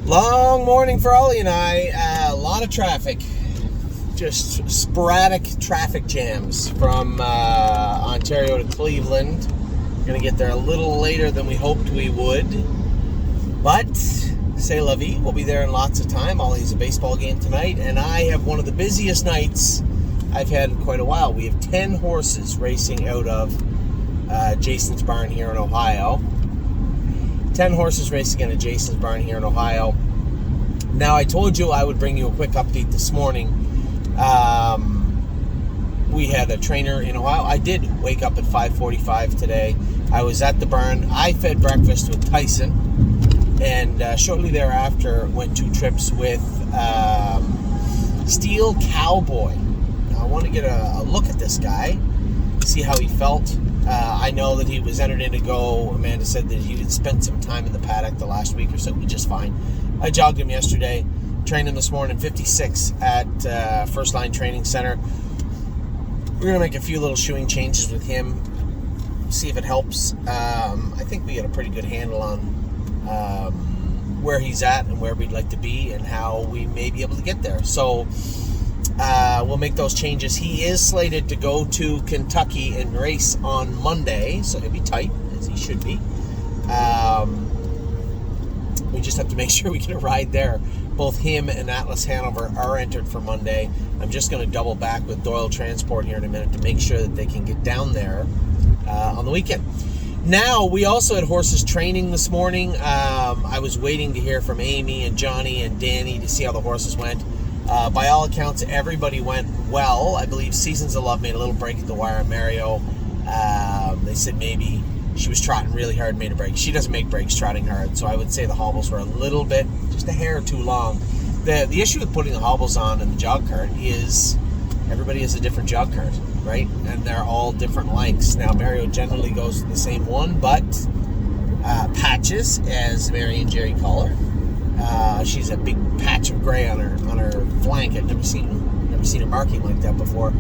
Long morning for Ollie and I. A lot of traffic. Just sporadic traffic jams from Ontario to Cleveland. Going to get there a little later than we hoped we would. But, c'est la vie. We'll be there in lots of time. Ollie's a baseball game tonight. And I have one of the busiest nights I've had in quite a while. We have 10 horses racing out of Jason's barn here in Ohio. 10 horses racing at Jason's barn here in Ohio. Now, I told you I would bring you a quick update this morning. We had a trainer in Ohio. I did wake up at 5:45 today. I was at the barn. I fed breakfast with Tyson, and shortly thereafter went 2 trips with Steel Cowboy. Now, I want to get a look at this guy, see how he felt. I know that he was entered in to go. Amanda said that he had spent some time in the paddock the last week or so, which is fine. I jogged him yesterday, trained him this morning, 56 at First Line Training Center. We're going to make a few little shoeing changes with him, see if it helps. I think we got a pretty good handle on where he's at and where we'd like to be and how we may be able to get there. So we'll make those changes. He is slated to go to Kentucky and race on Monday, so he'll be tight, as he should be. We just have to make sure we get a ride there. Both him and Atlas Hanover are entered for Monday. I'm just going to double back with Doyle Transport here in a minute to make sure that they can get down there on the weekend. Now, we also had horses training this morning. I was waiting to hear from Amy and Johnny and Danny to see how the horses went. By all accounts, everybody went well. I believe Seasons of Love made a little break at the wire on Mario. They said maybe she was trotting really hard, made a break. She doesn't make breaks trotting hard, so I would say the hobbles were a little bit, just a hair too long. The issue with putting the hobbles on in the jog cart is everybody has a different jog cart, right? And they're all different lengths. Now, Mario generally goes to the same one, but Patches, as Mary and Jerry call her, she's a big patch of gray on her flank. I've never seen her marking like that before.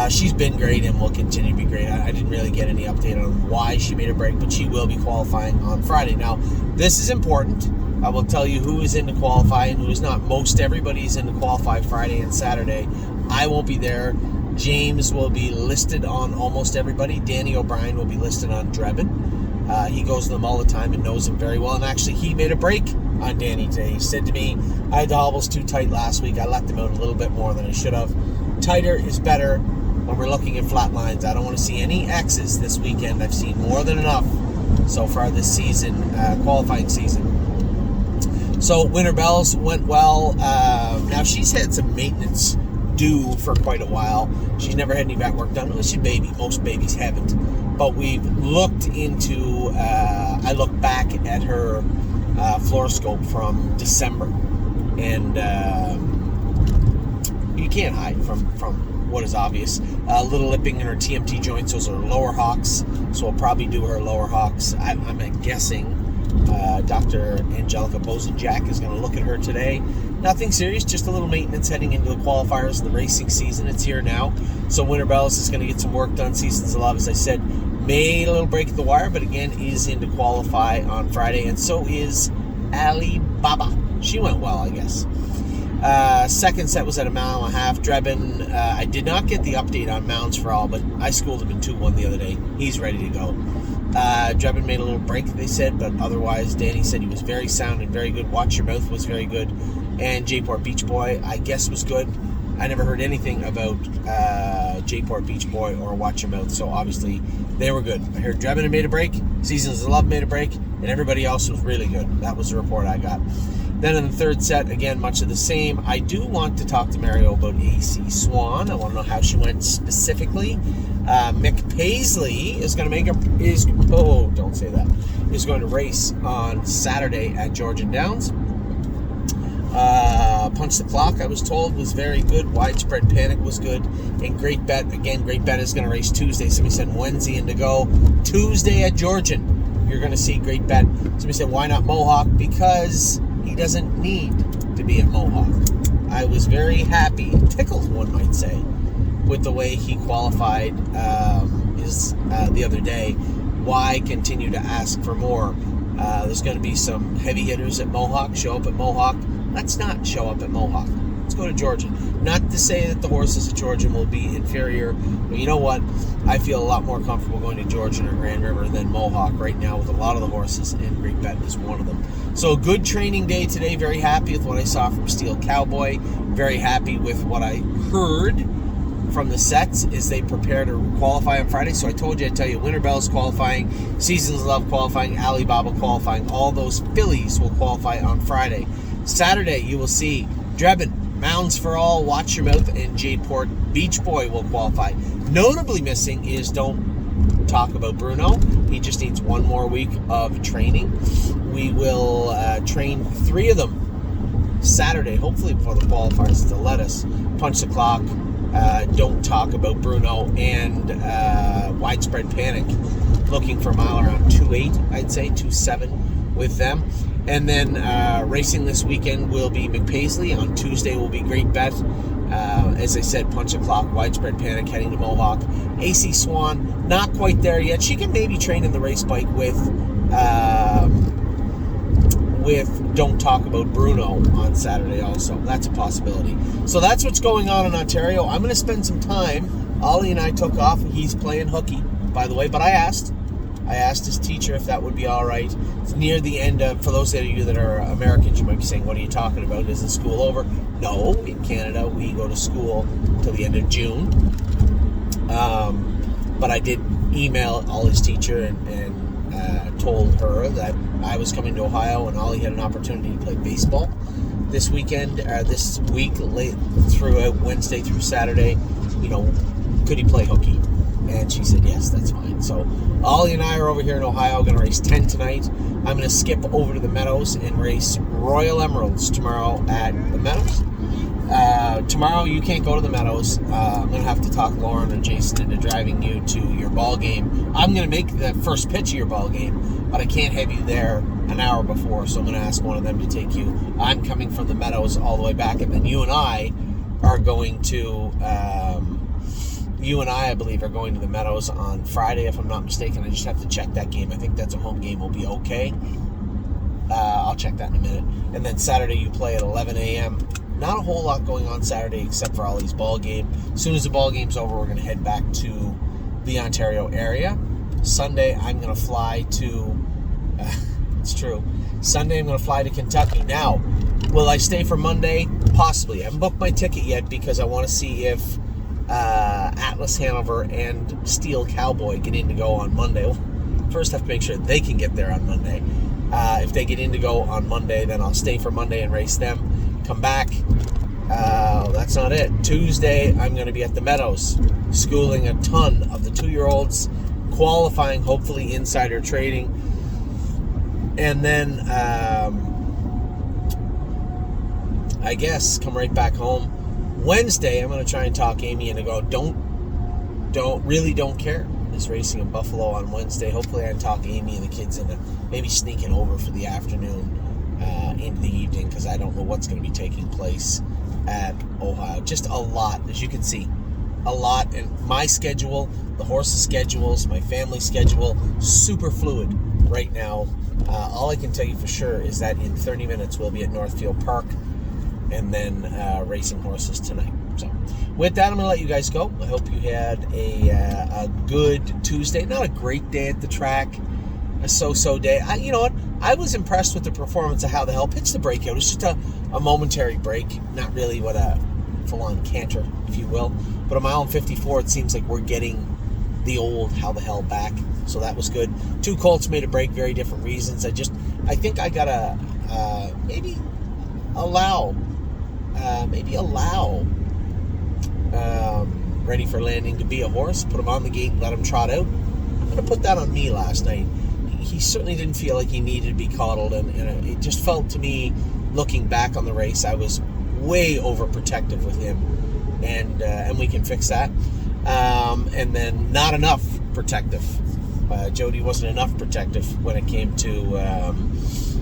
She's been great and will continue to be great. I didn't really get any update on why she made a break, but she will be qualifying on Friday. Now, this is important. I will tell you who is in to qualify and who is not. Most everybody is in to qualify Friday and Saturday. I won't be there. James will be listed on almost everybody. Danny O'Brien will be listed on Drebin. He goes to them all the time and knows them very well. And actually, he made a break on Danny today. He said to me, I had the hobbles too tight last week. I let them out a little bit more than I should have. Tighter is better when we're looking at flat lines. I don't want to see any X's this weekend. I've seen more than enough so far this season, qualifying season. So Winter Bells went well. Now she's had some maintenance due for quite a while. She's never had any vet work done. Well, she's a baby. Most babies haven't. But we've looked into, I looked back at her fluoroscope from December. And you can't hide from what is obvious. A little lipping in her TMT joints. Those are lower hocks. So we'll probably do her lower hocks. I'm guessing Dr. Angelica Bozenjack is going to look at her today. Nothing serious, just a little maintenance heading into the qualifiers and the racing season. It's here now. So Winter Bells is going to get some work done. Seasons of Love, as I said, made a little break at the wire, but again is in to qualify on Friday. And so is Alibaba. She went well, I guess. Second set was at 1.5 miles. Drebin, I did not get the update on Mounds for All, but I schooled him in 2-1 the other day. He's ready to go. Drebin made a little break, they said, but otherwise, Danny said he was very sound and very good. Watch Your Mouth was very good. And Jayport Beach Boy, I guess, was good. I never heard anything about Jayport Beach Boy or Watch Your Mouth, so obviously they were good. I heard Drebin had made a break, Seasons of Love made a break, and everybody else was really good. That was the report I got. Then in the third set, again, much of the same. I do want to talk to Mario about AC Swan. I want to know how she went specifically. Mick Paisley is going to is going to race on Saturday at Georgian Downs. Punch the Clock, I was told, was very good. Widespread Panic was good. And Great Bet, again, Great Bet is going to race Tuesday. Somebody said Wednesday in to go. Tuesday at Georgian, you're going to see Great Bet. Somebody said, why not Mohawk? Because he doesn't need to be at Mohawk. I was very happy, tickled, one might say, with the way he qualified the other day. Why continue to ask for more? There's going to be some heavy hitters at Mohawk. Show up at Mohawk. Let's not show up at Mohawk. Let's go to Georgian. Not to say that the horses at Georgian will be inferior, but you know what? I feel a lot more comfortable going to Georgian or Grand River than Mohawk right now with a lot of the horses, and Great Bet is one of them. So a good training day today. Very happy with what I saw from Steel Cowboy. Very happy with what I heard from the sets as they prepare to qualify on Friday. So I told you, I'd tell you, Winter Bells qualifying, Seasons of Love qualifying, Alibaba qualifying. All those fillies will qualify on Friday. Saturday, you will see Drebin, Mounds for All, Watch Your Mouth, and Jadeport. Beach Boy will qualify. Notably missing is Don't Talk About Bruno. He just needs one more week of training. We will train 3 of them Saturday, hopefully before the qualifiers to let us. Punch the Clock, Don't Talk About Bruno, and Widespread Panic. Looking for a mile around 2.8, I'd say, 2.7 with them. And then racing this weekend will be McPaisley. On Tuesday will be Great Bet. As I said, Punch the Clock, Widespread Panic heading to Mohawk. AC Swan, not quite there yet. She can maybe train in the race bike with Don't Talk About Bruno on Saturday also. That's a possibility. So that's what's going on in Ontario. I'm going to spend some time. Ollie and I took off. He's playing hooky, by the way, but I asked his teacher if that would be all right. It's near the end of, for those of you that are Americans, you might be saying, what are you talking about? Isn't school over? No, in Canada, we go to school till the end of June. But I did email Ollie's teacher and told her that I was coming to Ohio and Ollie had an opportunity to play baseball this weekend, this week, late throughout Wednesday through Saturday. You know, could he play hooky? And she said, yes, that's fine. So Ollie and I are over here in Ohio, going to race 10 tonight. I'm going to skip over to the Meadows and race Royal Emeralds tomorrow at the Meadows. Tomorrow you can't go to the Meadows. I'm going to have to talk Lauren or Jason into driving you to your ball game. I'm going to make the first pitch of your ball game, but I can't have you there an hour before, so I'm going to ask one of them to take you. I'm coming from the Meadows all the way back, and then you and I are going to... I believe, are going to the Meadows on Friday, if I'm not mistaken. I just have to check that game. I think that's a home game. Will be okay. I'll check that in a minute. And then Saturday you play at 11 a.m. Not a whole lot going on Saturday except for Ollie's ball game. As soon as the ball game's over, we're going to head back to the Ontario area. Sunday, I'm going to fly to... it's true. Sunday, I'm going to fly to Kentucky. Now, will I stay for Monday? Possibly. I haven't booked my ticket yet because I want to see if... Atlas Hanover and Steel Cowboy get in to go on Monday. Well, first I have to make sure they can get there on Monday. If they get in to go on Monday, then I'll stay for Monday and race them. Come back. That's not it. Tuesday, I'm going to be at the Meadows, schooling a ton of the 2-year-olds, qualifying, hopefully insider trading. And then, I guess, come right back home. Wednesday, I'm going to try and talk Amy into go, don't care. Is racing in Buffalo on Wednesday. Hopefully I can talk Amy and the kids into maybe sneaking over for the afternoon into the evening, because I don't know what's going to be taking place at Ohio. Just a lot, as you can see. A lot. And my schedule, the horses' schedules, my family schedule, super fluid right now. All I can tell you for sure is that in 30 minutes we'll be at Northfield Park and then racing horses tonight. So with that, I'm going to let you guys go. I hope you had a good Tuesday. Not a great day at the track, a so-so day. You know what? I was impressed with the performance of How the Hell pitched the breakout. It's just a momentary break, not really what a full-on canter, if you will. But a mile and 54, it seems like we're getting the old How the Hell back. So that was good. 2 colts made a break, very different reasons. I think I got to maybe allow Ready for Landing to be a horse, put him on the gate and let him trot out. I'm going to put that on me last night. He certainly didn't feel like he needed to be coddled, and it just felt to me, looking back on the race, I was way overprotective with him, and we can fix that. And then not enough protective. Jody wasn't enough protective when it came to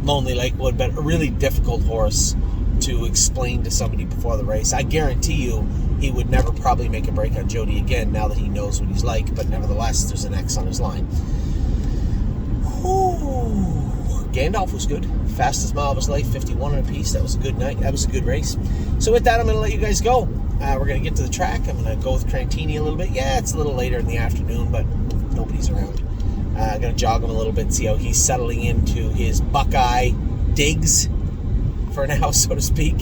Lonely Lakewood, but a really difficult horse to explain to somebody before the race. I guarantee you he would never probably make a break on Jody again now that he knows what he's like, but nevertheless, there's an X on his line. Ooh, Gandalf was good. Fastest mile of his life, 51 and a piece. That was a good night. That was a good race. So with that, I'm going to let you guys go. We're going to get to the track. I'm going to go with Crantini a little bit. Yeah, it's a little later in the afternoon, but nobody's around. I'm going to jog him a little bit and see how he's settling into his Buckeye digs for now, so to speak.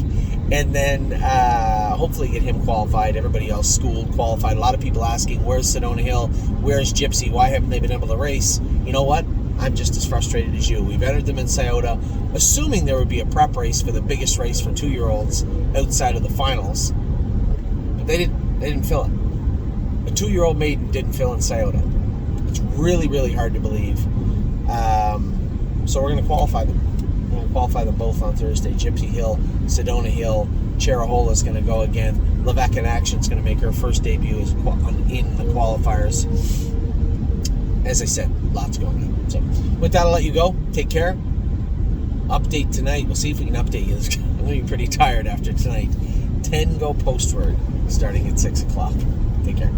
And then hopefully get him qualified. Everybody else schooled, qualified. A lot of people asking, where's Sedona Hill? Where's Gypsy? Why haven't they been able to race? You know what? I'm just as frustrated as you. We've entered them in Scioto, assuming there would be a prep race for the biggest race for 2-year-olds outside of the finals. But they didn't fill it. A 2-year-old maiden didn't fill in Scioto. It's really, really hard to believe. So we're going to qualify them. We're going to qualify them both on Thursday. Gypsy Hill, Sedona Hill, Cherahola is going to go again. Levesque in Action is going to make her first debut in the qualifiers. As I said, lots going on. So with that, I'll let you go. Take care. Update tonight. We'll see if we can update you. I'm going to be pretty tired after tonight. 10 go postward starting at 6 o'clock. Take care.